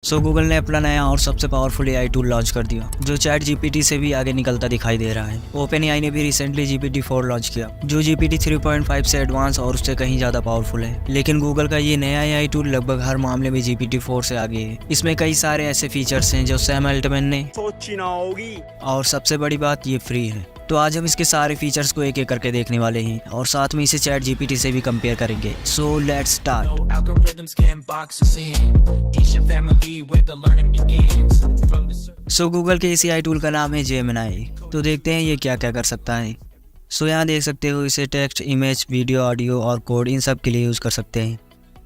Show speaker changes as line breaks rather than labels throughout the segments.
सो Google ने अपना नया और सबसे पावरफुल एआई टूल लॉन्च कर दिया जो चैट जीपीटी से भी आगे निकलता दिखाई दे रहा है। ओपन एआई ने भी रिसेंटली GPT-4 लॉन्च किया जो GPT 3.5 से एडवांस और उससे कहीं ज्यादा पावरफुल है। लेकिन गूगल का ये नया एआई टूल लगभग हर मामले में GPT-4 से आगे है। इसमें कई सारे ऐसे फीचर्स हैं जो सैम अल्टमैन ने सोची ना होगी, और सबसे बड़ी बात ये फ्री है। तो आज हम इसके सारे फीचर्स को एक एक करके देखने वाले हैं और साथ में इसे चैट जीपीटी से भी कंपेयर करेंगे। So let's start. So Google के इस एआई टूल का नाम है जेमिनी। तो देखते हैं ये क्या क्या कर सकता है। सो यहाँ देख सकते हो इसे टेक्स्ट, इमेज, वीडियो, ऑडियो और कोड इन सब के लिए यूज़ कर सकते हैं।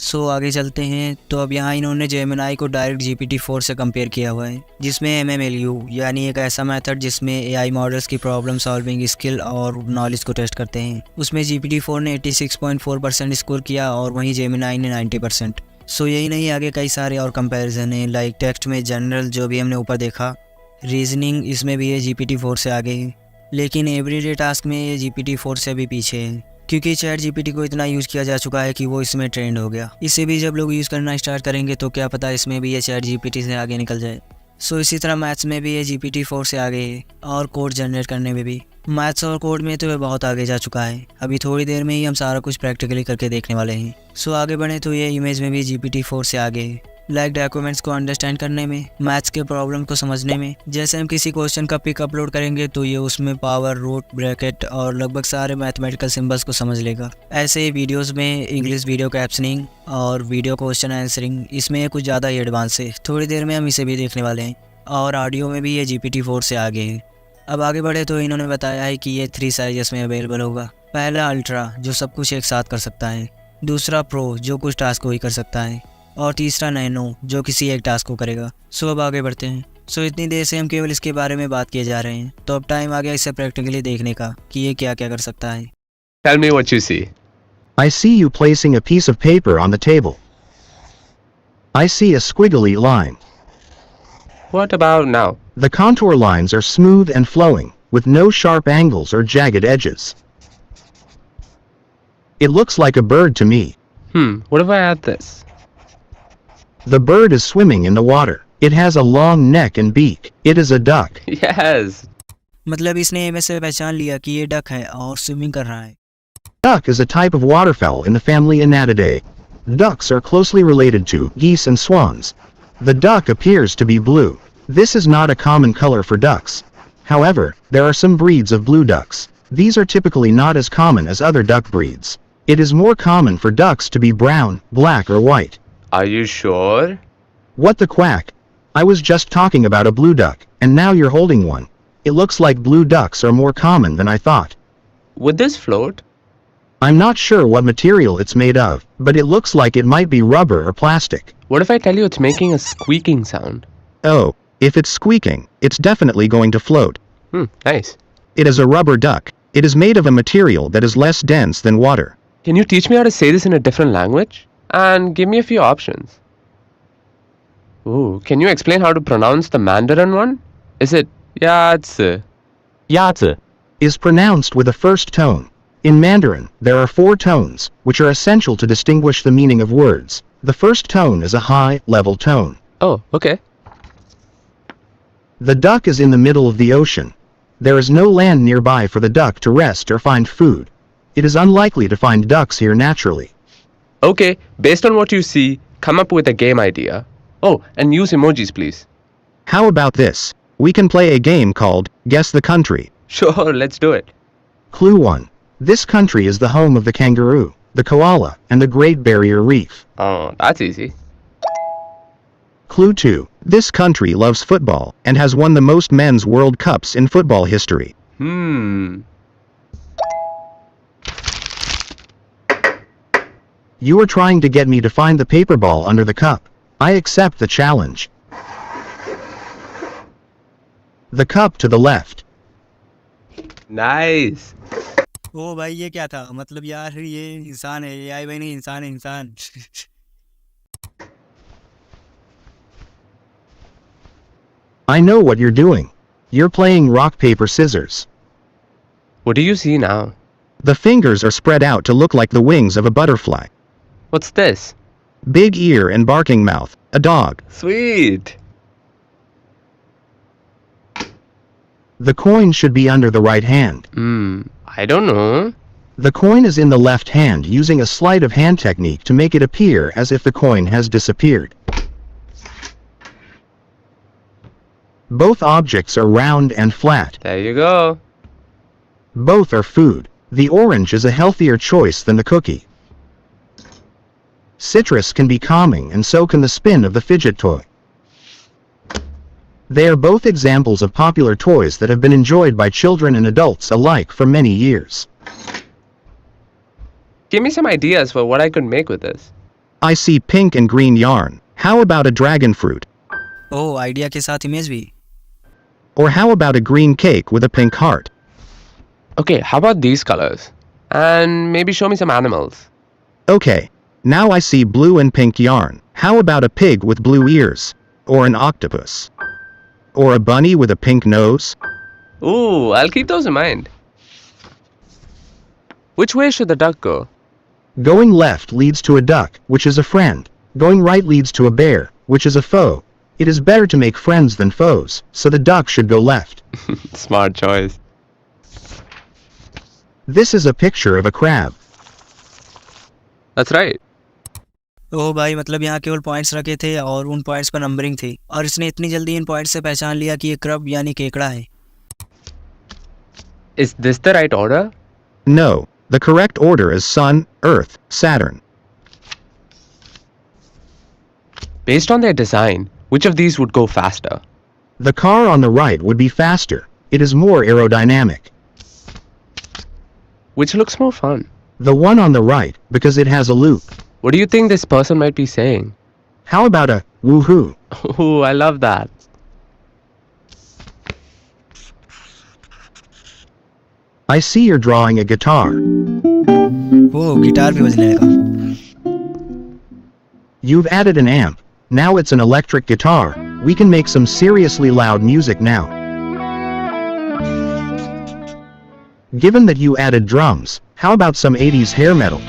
सो आगे चलते हैं। तो अब यहाँ इन्होंने जेमिनी को डायरेक्ट GPT-4 से कंपेयर किया हुआ है जिसमें MMLU यानी एक ऐसा मेथड जिसमें एआई मॉडल्स की प्रॉब्लम सॉल्विंग स्किल और नॉलेज को टेस्ट करते हैं। उसमें GPT-4 ने 86.4% स्कोर किया और वहीं जेमिनी ने 90%। सो यही नहीं, आगे कई सारे और कंपैरिजन हैं। लाइक टेक्स्ट में जनरल जो भी हमने ऊपर देखा, रीजनिंग इसमें भी ये GPT-4 से आगे है। लेकिन एवरीडे टास्क में ये GPT-4 से भी पीछे है क्योंकि चैट जीपीटी को इतना यूज़ किया जा चुका है कि वो इसमें ट्रेंड हो गया। इसे भी जब लोग यूज़ करना स्टार्ट करेंगे तो क्या पता इसमें भी ये चैट जीपीटी से आगे निकल जाए। सो इसी तरह मैथ्स में भी ये GPT-4 से आगे है और कोड जनरेट करने में भी। मैथ्स और कोड में तो ये बहुत आगे जा चुका है। अभी थोड़ी देर में ही हम सारा कुछ प्रैक्टिकली करके देखने वाले हैं। सो आगे बढ़े तो ये इमेज में भी GPT-4 से आगे है। लाइक डॉक्यूमेंट्स को अंडरस्टैंड करने में, मैथ्स के प्रॉब्लम को समझने में। जैसे हम किसी क्वेश्चन का पिक अपलोड करेंगे तो ये उसमें पावर, रूट, ब्रैकेट और लगभग सारे मैथमेटिकल सिंबल्स को समझ लेगा। ऐसे ही वीडियोस में इंग्लिश वीडियो कैप्शनिंग और वीडियो क्वेश्चन आंसरिंग, इसमें कुछ ज़्यादा ही एडवांस है। थोड़ी देर में हम इसे भी देखने वाले हैं। और ऑडियो में भी ये GPT-4 से आगे है। अब आगे बढ़े तो इन्होंने बताया है कि ये 3 साइजेस में अवेलेबल होगा। पहला अल्ट्रा जो सब कुछ एक साथ कर सकता है, दूसरा प्रो जो कुछ टास्क को ही कर सकता है, और तीसरा नैनो जो किसी एक टास्क को करेगा। सो अब आगे बढ़ते हैं। सो इतनी देर से हम केवल इसके बारे में बात किए जा रहे हैं, तो अब टाइम आ गया इसे प्रैक्टिकली देखने का कि ये क्या क्या कर सकता है।
Tell me what you see.
I see you placing a piece of paper on the table. I see a squiggly line.
What about now?
The contour lines are smooth and flowing, with no sharp angles or jagged edges. It looks like a bird to me.
What if I add this?
The bird is swimming in the water. It has a long neck and beak. It is a duck.
Yes.
मतलब इसने image से पहचान लिया कि ये duck है और swimming कर रहा है।
Duck is a type of waterfowl in the family Anatidae. Ducks are closely related to geese and swans. The duck appears to be blue. This is not a common color for ducks. However, there are some breeds of blue ducks. These are typically not as common as other duck breeds. It is more common for ducks to be brown, black, or white.
Are you sure?
What the quack? I was just talking about a blue duck, and now you're holding one. It looks like blue ducks are more common than I thought.
Would this float?
I'm not sure what material it's made of, but it looks like it might be rubber or plastic.
What if I tell you it's making a squeaking sound?
Oh, if it's squeaking, it's definitely going to float.
Nice.
It is a rubber duck. It is made of a material that is less dense than water.
Can you teach me how to say this in a different language? And give me a few options. Ooh, can you explain how to pronounce the Mandarin one? Is it Yatse?
Yatze is pronounced with a first tone. In Mandarin, there are 4 tones, which are essential to distinguish the meaning of words. The first tone is a high, level tone.
Oh, okay.
The duck is in the middle of the ocean. There is no land nearby for the duck to rest or find food. It is unlikely to find ducks here naturally.
Okay, based on what you see, come up with a game idea. Oh, and use emojis, please.
How about this? We can play a game called Guess the Country.
Sure, let's do it.
Clue 1. This country is the home of the kangaroo, the koala, and the Great Barrier Reef.
Oh, that's easy.
Clue 2. This country loves football and has won the most men's World Cups in football history. You are trying to get me to find the paper ball under the cup. I accept the challenge. The cup to the left.
Nice.
ओ भाई ये क्या था? मतलब यार ये इंसान है, AI भाई नहीं, इंसान है, इंसान।
I know what you're doing. You're playing rock, paper, scissors.
What do you see now?
The fingers are spread out to look like the wings of a butterfly.
What's this?
Big ear and barking mouth, A dog.
Sweet.
The coin should be under the right hand.
I don't know.
The coin is in the left hand using a sleight of hand technique to make it appear as if the coin has disappeared. Both objects are round and flat.
There you go.
Both are food. The orange is a healthier choice than the cookie. Citrus can be calming and so can the spin of the fidget toy. They are both examples of popular toys that have been enjoyed by children and adults alike for many years.
Give me some ideas for what I could make with this.
I see pink and green yarn. How about a dragon fruit?
Oh idea के साथ image भी.
Or how about a green cake with a pink heart?
Okay, how about these colors? And maybe show me some animals.
Okay, now I see blue and pink yarn. How about a pig with blue ears? Or an octopus? Or a bunny with a pink nose?
Ooh, I'll keep those in mind. Which way should the duck go?
Going left leads to a duck, which is a friend. Going right leads to a bear, which is a foe. It is better to make friends than foes, so the duck should go left.
Smart choice.
This is a picture of a crab.
That's right.
ओह भाई मतलब यहाँ केवल points रखे थे और उन points पर numbering थी और इसने इतनी जल्दी इन पॉइंट्स से पहचान लिया कि ये क्रब यानी केकड़ा है.
Is this the right order?
No, the correct order is Sun, Earth, Saturn.
Based on their design, which of these would go faster?
The car on the right would be faster. It is more aerodynamic.
Which looks more fun?
The one on the right, because it has a loop.
What do you think this person might be saying?
How about a woohoo?
Ooh, I love that.
I see you're drawing a guitar.
Oh guitar भी बजने लगा.
You've added an amp. Now it's an electric guitar. We can make some seriously loud music now. Given that you added drums, how about some 80s hair metal?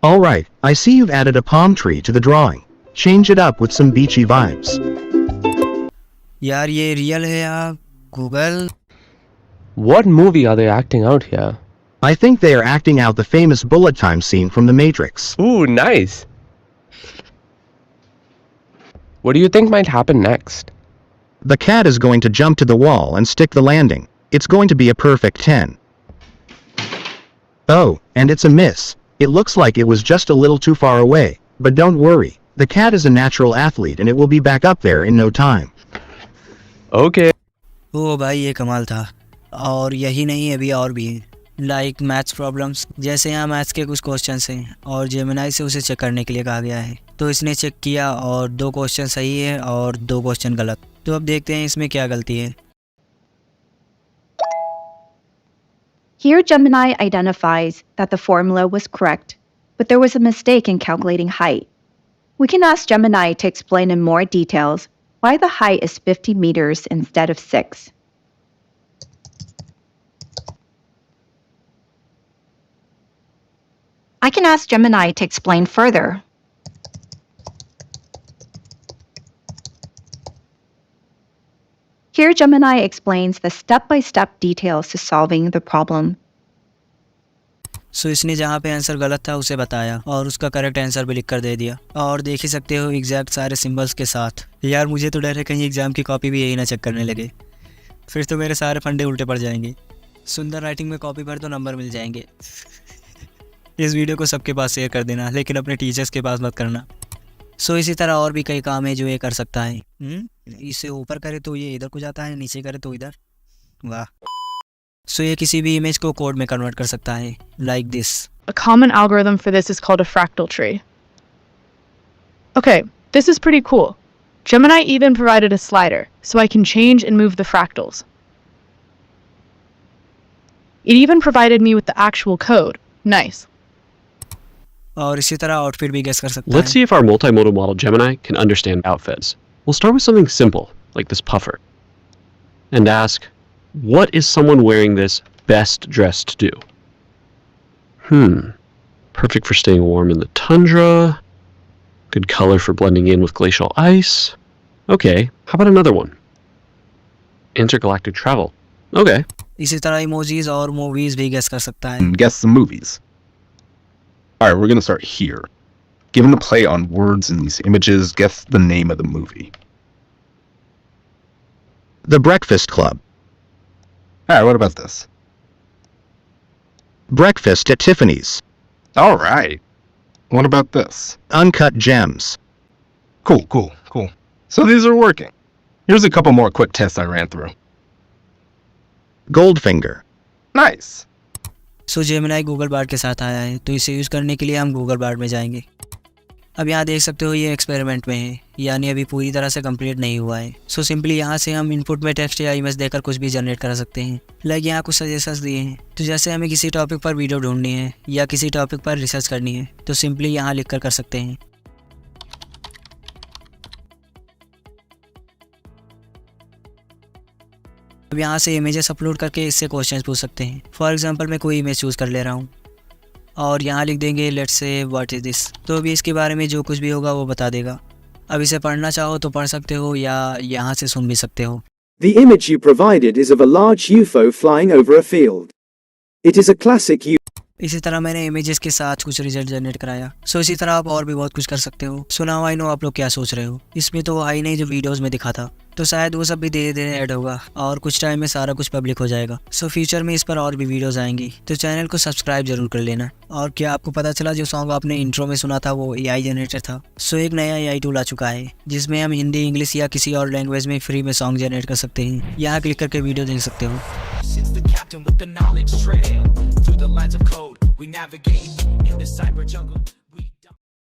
Alright, I see you've added a palm tree to the drawing. Change it up with some beachy vibes.
यार ये real है या Google?
What movie are they acting out here?
I think they are acting out the famous bullet time scene from The Matrix.
Ooh, nice. What do you think might happen next?
The cat is going to jump to the wall and stick the landing. It's going to be a perfect 10. Oh, and it's a miss. It looks like it was just a little too far away. But don't worry. The cat is a natural athlete and it will be back up there in no time.
Okay.
ओह भाई ये कमाल था. और यही नहीं अभी और भी हैं. Like maths problems. जैसे यहाँ मैथ्स के कुछ क्वेश्चंस हैं और जेमिनाई से उसे चेक करने के लिए कहा गया है. तो इसने चेक किया और 2 क्वेश्चन सही है और 2 क्वेश्चन गलत. तो अब देखते हैं इसमें क्या गलती है.
Here Gemini identifies that the formula was correct, but there was a mistake in calculating height. We can ask Gemini to explain in more details why the height is 50 meters instead of 6. I can ask Gemini to explain further. Here Gemini explains the step-by-step details to solving the problem.
सो इसने जहाँ पे answer गलत था उसे बताया और उसका correct answer भी लिख कर दे दिया. और देख ही सकते हो एग्जैक्ट सारे सिंबल्स के साथ. यार मुझे तो डर है कहीं एग्जाम की कॉपी भी यही ना चेक करने लगे. फिर तो मेरे सारे फंडे उल्टे पड़ जाएंगे. सुंदर राइटिंग में कॉपी पर तो नंबर मिल जाएंगे. इस वीडियो को सबके पास शेयर कर देना लेकिन अपने टीचर्स के पास मत करना. सो इसी तरह और भी कई काम है जो ये कर सकता है. इसे ऊपर करे तो ये इधर को जाता है, नीचे करे तो इधर. वाह. सो ये किसी भी इमेज को कोड में कन्वर्ट कर सकता है like this.
A common algorithm for this is called a fractal tree. Okay, this is pretty cool. Gemini even provided a slider, so I can change and move the fractals. It even provided me with the actual code. Nice.
और इसी तरह outfit भी guess कर सकता
Let's
है.
see if our multimodal model Gemini can understand outfits. We'll start with something simple, like this puffer, and ask, what is someone wearing this best dressed to do? Perfect for staying warm in the tundra. Good color for blending in with glacial ice. Okay, how about another one? Intergalactic travel. Okay.
इसी तरह emojis और movies भी guess कर सकता है।
And guess some movies. Alright, we're gonna start here. Given a play on words in these images, guess the name of the movie.
The Breakfast Club.
Alright, what about this?
Breakfast at Tiffany's.
Alright. What about this?
Uncut Gems.
Cool. So these are working. Here's a couple more quick tests I ran through.
Goldfinger.
Nice.
So Gemini Google Bard के साथ आया है, तो इसे use करने के लिए हम गूगल बार्ड में जाएंगे। अब यहाँ देख सकते हो ये एक्सपेरिमेंट में है, यानी अभी पूरी तरह से कंप्लीट नहीं हुआ है। सो सिंपली यहाँ से हम इनपुट में टेक्स्ट या इमेज देकर कुछ भी जनरेट कर सकते हैं। लाइक यहाँ कुछ सजेशंस दिए हैं, तो जैसे हमें किसी टॉपिक पर वीडियो ढूंढनी है या किसी टॉपिक पर रिसर्च करनी है, तो सिंपली यहाँ लिख कर सकते हैं। अब यहाँ से इमेजेस अपलोड करके इससे क्वेश्चंस पूछ सकते हैं। फॉर एग्जांपल मैं कोई इमेज चूज़ कर ले रहा हूँ और यहाँ लिख देंगे let's say what is this. तो अभी इसके बारे में जो कुछ भी होगा वो बता देगा। अब इसे पढ़ना चाहो तो पढ़ सकते हो या यहाँ से सुन भी सकते हो।
The image you provided is of a large UFO flying over a field. It is a classic
इसी तरह मैंने इमेजेस के साथ कुछ रिजल्ट जनरेट कराया। सो इसी तरह आप और भी बहुत कुछ कर सकते हो। सो नाउ आई नो आप लोग क्या सोच रहे हो, इसमें तो आई नहीं जो वीडियोस में दिखा था, तो शायद वो सब भी धीरे धीरे ऐड होगा और कुछ टाइम में सारा कुछ पब्लिक हो जाएगा। सो फ्यूचर में इस पर और भी वीडियोस आएंगी, तो चैनल को सब्सक्राइब जरूर कर लेना। और क्या आपको पता चला जो सॉन्ग आपने इंट्रो में सुना था वो AI जनरेटर था। सो एक नया AI टूल आ चुका है जिसमें हम हिंदी, इंग्लिश या किसी और लैंग्वेज में फ्री में सॉन्ग जनरेट कर सकते हैं। यहाँ क्लिक करके वीडियो देख सकते हो।
Since the captain with the knowledge trail through the lines of code, we navigate in the cyber jungle.